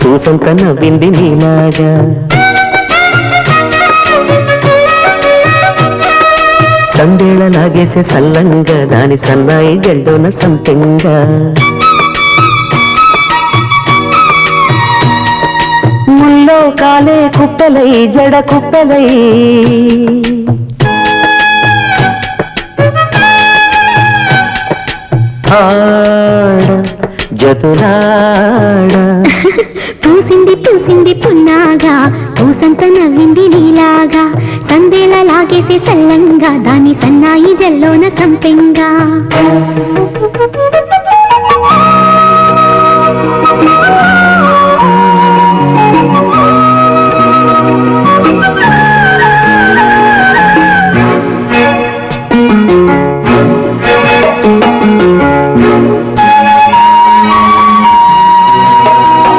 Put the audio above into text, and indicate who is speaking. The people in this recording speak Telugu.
Speaker 1: పూసంత నవ్వింది నీలాగా సందేళ లాగేసే సల్లంగా దాని సన్నాయి జల్లోన సంపెంగా ముల్లో కాలే కుప్పలై జడ కుప్పలై ఆడ జతులాడ
Speaker 2: పూసింది పూసింది పున్నాగా పూసంత నవ్వింది నీలాగా సందేళ లాగేసే సల్లంగా దాని సన్నాయి జల్లోన సంపెంగా